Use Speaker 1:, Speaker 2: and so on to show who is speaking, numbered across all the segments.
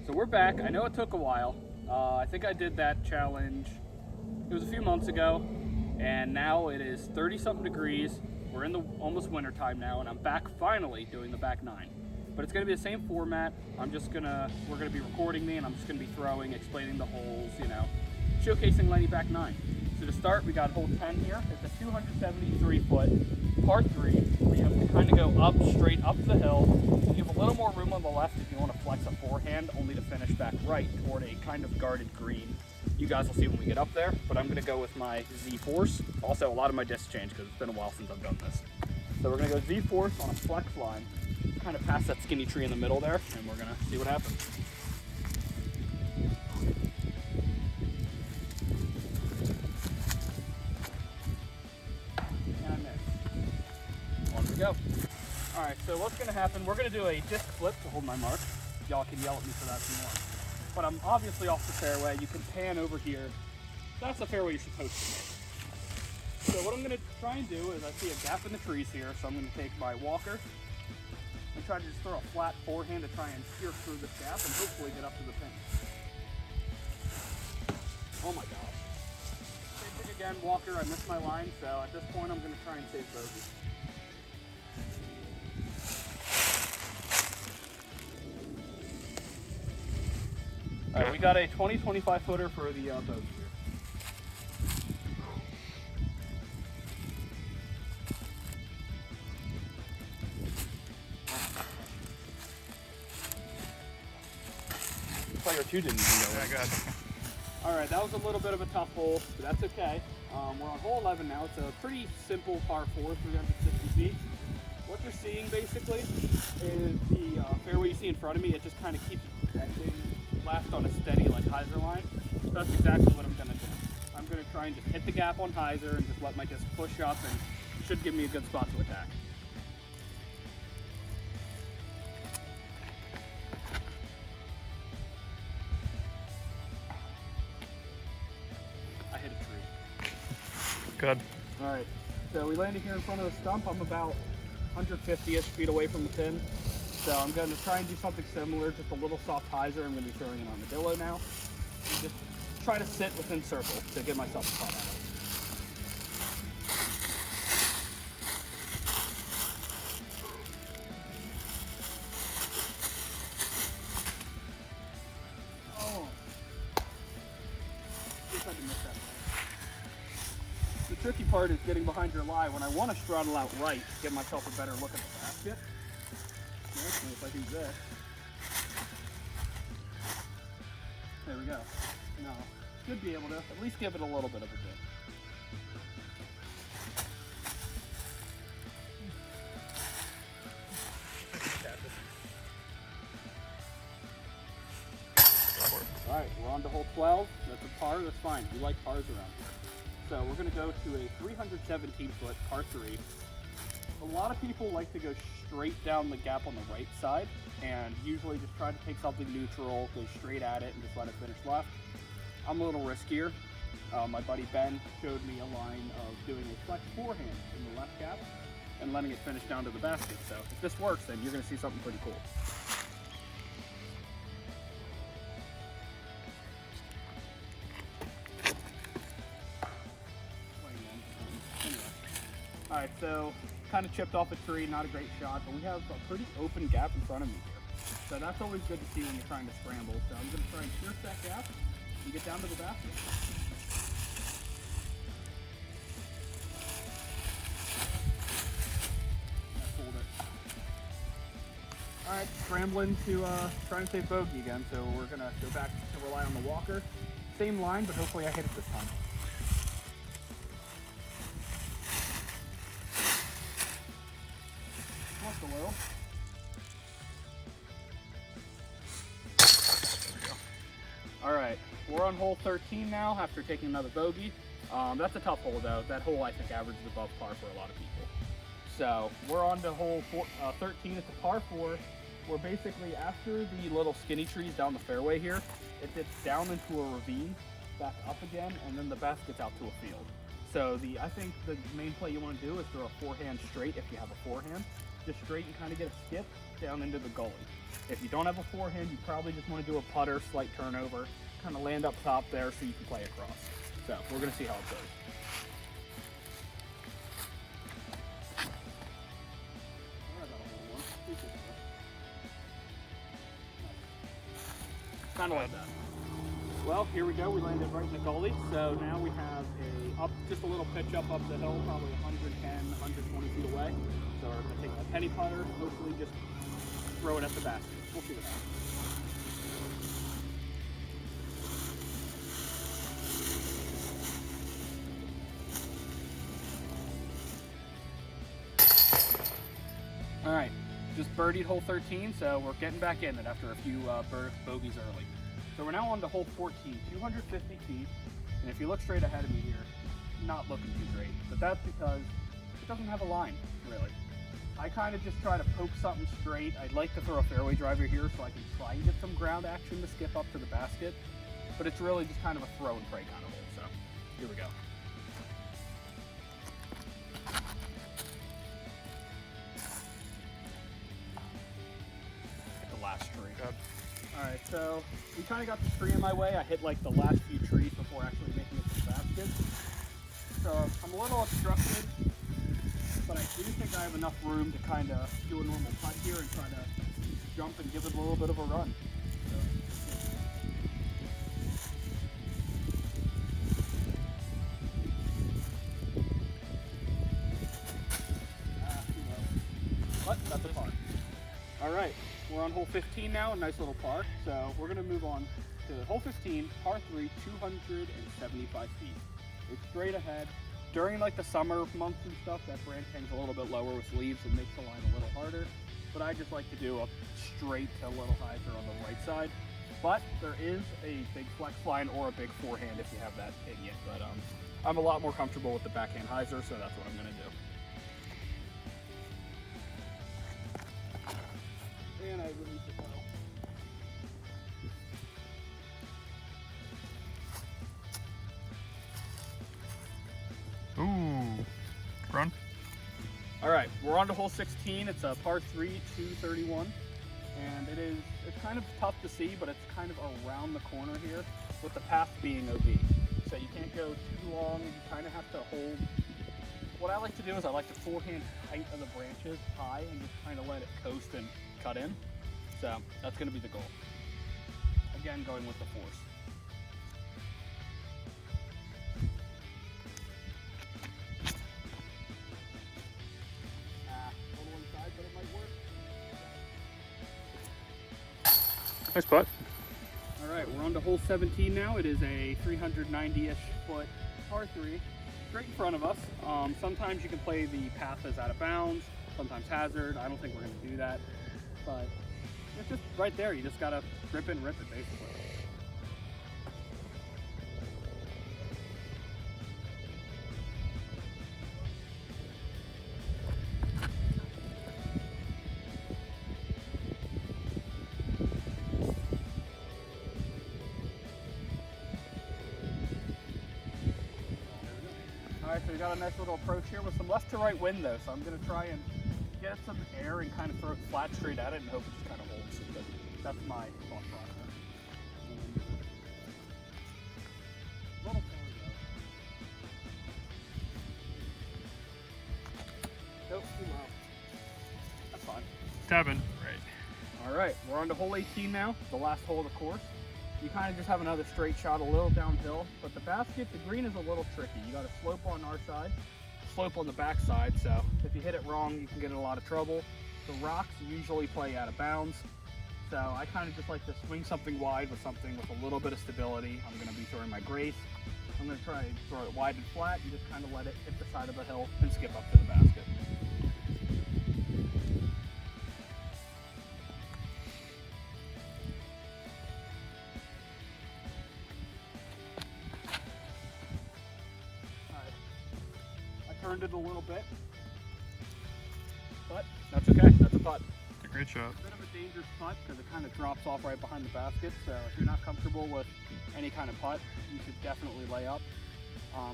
Speaker 1: So we're back. I know it took a while. I think I did that challenge, it was a few months ago, and now it is 30 something degrees. We're in the almost winter time now, and I'm back finally doing the back 9. But it's gonna be the same format. We're gonna be recording me, and I'm just gonna be throwing, explaining the holes, you know, showcasing Lenni back 9. So to start, we got hole 10 here. It's a 273 foot par 3. We have to kind of go up, straight up the hill. You have a little more room on the left if you want to flex a forehand, only to finish back right toward a kind of guarded green. You guys will see when we get up there, but I'm going to go with my Z-Force. Also, a lot of my discs changed because it's been a while since I've done this. So we're going to go Z-Force on a flex line, kind of past that skinny tree in the middle there, and we're going to see what happens. Go. All right, so what's gonna happen, we're gonna do a disc flip to hold my mark. Y'all can yell at me for that if you want. But I'm obviously off the fairway. You can pan over here. That's the fairway you're supposed to make. So what I'm gonna try and do is I see a gap in the trees here, so I'm gonna take my walker and try to just throw a flat forehand to try and steer through this gap and hopefully get up to the pin. Oh my gosh. Same thing again, walker, I missed my line, so at this point I'm gonna try and save bogey. All right, we got a 20-25 footer for the bogey here. Player 2 didn't even know.
Speaker 2: Yeah, good.
Speaker 1: All right, that was a little bit of a tough hole, but that's okay. We're on hole 11 now. It's a pretty simple par 4, 360 feet. What you're seeing basically is the fairway you see in front of me. It just kind of keeps bending left on a steady like hyzer line. So that's exactly what I'm gonna do. I'm gonna try and just hit the gap on hyzer and just let my disc push up, and it should give me a good spot to attack. I hit a tree.
Speaker 2: Good.
Speaker 1: All right, so we landed here in front of the stump. I'm about 150-ish feet away from the pin. So I'm going to try and do something similar, just a little soft hyzer. I'm going to be throwing an armadillo now. And just try to sit within circle to give myself a putt out. Oh. Guess I can miss that one. The tricky part is getting behind your lie when I want to straddle out right to give myself a better look at the basket. Actually, if I do this, there we go. No, should be able to at least give it a little bit of a dip. All right, we're on to hole 12. That's a par. That's fine. We like pars around here. So we're going to go to a 317-foot par 3. A lot of people like to go straight down the gap on the right side and usually just try to take something neutral, go straight at it, and just let it finish left. I'm a little riskier. My buddy Ben showed me a line of doing a flex forehand in the left gap and letting it finish down to the basket. So if this works, then you're going to see something pretty cool. All right, so kind of chipped off a tree, not a great shot, but we have a pretty open gap in front of me here. So that's always good to see when you're trying to scramble. So I'm going to try and pierce that gap and get down to the basket. Hold it. All right, scrambling to try and save bogey again. So we're going to go back to rely on the walker. Same line, but hopefully I hit it this time. A little. All right, we're on hole 13 now after taking another bogey. That's a tough hole though. That hole I think averages above par for a lot of people. So we're on to hole 13. It's a par 4. We're basically after the little skinny trees down the fairway here, it dips down into a ravine, back up again, and then the basket's out to a field. So I think the main play you want to do is throw a forehand straight if you have a forehand. just straight and kind of get a skip down into the gully. If you don't have a forehand, you probably just want to do a putter, slight turnover, kind of land up top there so you can play across. So we're going to see how it goes. Kind of like that. Well, here we go. We landed right in the gully. So now we have just a little pitch up the hill, probably 110, 120 feet away. So we're going to take a penny putter, hopefully just throw it at the basket. We'll see what happens. All right, just birdied hole 13, so we're getting back in it after a few bogeys early. So we're now on to hole 14, 250 feet, and if you look straight ahead of me here, not looking too great, but that's because it doesn't have a line, really. I kind of just try to poke something straight. I'd like to throw a fairway driver here so I can try and get some ground action to skip up to the basket, but it's really just kind of a throw and pray kind of hole, so here we go. The last tree. Good. All right, so we kind of got the tree in my way. I hit like the last few trees before actually making it to the basket. So I'm a little obstructed, but I do think I have enough room to kind of do a normal putt here and try to jump and give it a little bit of a run. But that's a par. All right, we're on hole 15 now, a nice little par. So we're gonna move on to hole 15, par 3, 275 feet. It's straight ahead. During like the summer months and stuff, that branch hangs a little bit lower with leaves and makes the line a little harder. But I just like to do a straight to a little hyzer on the right side. But there is a big flex line or a big forehand if you have that in you. But I'm a lot more comfortable with the backhand hyzer, so that's what I'm gonna do. And I release it well.
Speaker 2: Ooh, run.
Speaker 1: All right, we're on to hole 16. It's a par 3, 231. And it's kind of tough to see, but it's kind of around the corner here with the path being OB. So you can't go too long, you kind of have to hold. What I like to do is I like to forehand height of the branches high and just kind of let it coast and cut in. So that's gonna be the goal. Again, going with the force.
Speaker 2: Nice putt.
Speaker 1: All right, we're on to hole 17 now. It is a 390-ish foot par 3, straight in front of us. Sometimes you can play the path as out of bounds, sometimes hazard. I don't think we're going to do that, but it's just right there. You just got to rip it, basically. All right, so we got a nice little approach here with some left to right wind though, so I'm going to try and get some air and kind of throw it flat straight at it and hope it just kind of holds. But that's my thought process. Little though. Nope, too low. That's fine.
Speaker 2: Tapping. Right.
Speaker 1: All right, we're on to hole 18 now, the last hole of the course. You kind of just have another straight shot a little downhill, but the basket, the green is a little tricky. You got a slope on our side, slope on the back side, so if you hit it wrong, you can get in a lot of trouble. The rocks usually play out of bounds, so I kind of just like to swing something wide with something with a little bit of stability. I'm going to be throwing my grace. I'm going to try and throw it wide and flat and just kind of let it hit the side of the hill and skip up to the basket. Turned it a little bit, but that's okay. That's a putt.
Speaker 2: It's a great shot.
Speaker 1: A bit of a dangerous putt because it kind of drops off right behind the basket. So if you're not comfortable with any kind of putt, you should definitely lay up.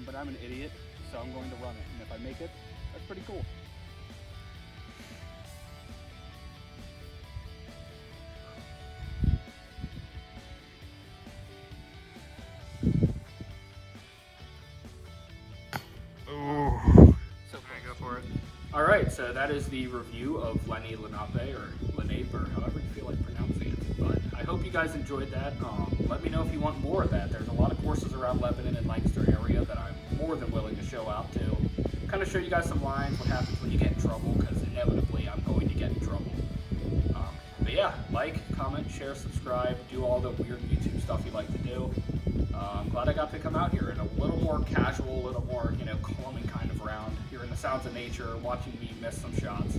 Speaker 1: But I'm an idiot, so I'm going to run it. And if I make it, that's pretty cool. so that is the review of Lenni Lenape, or Lenape, or however you feel like pronouncing it. But I hope you guys enjoyed that. Let me know if you want more of that. There's a lot of courses around Lebanon and Lancaster area that I'm more than willing to show out to. Kind of show you guys some lines, what happens when you get in trouble, because inevitably I'm going to get in trouble. But yeah, like, comment, share, subscribe, do all the weird YouTube stuff you like to do. I'm glad I got to come out here in a little more casual, a little more, calming kind of round, hearing the sounds of nature, watching me miss some shots.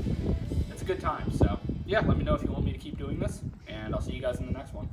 Speaker 1: It's a good time. So yeah, let me know if you want me to keep doing this, and I'll see you guys in the next one.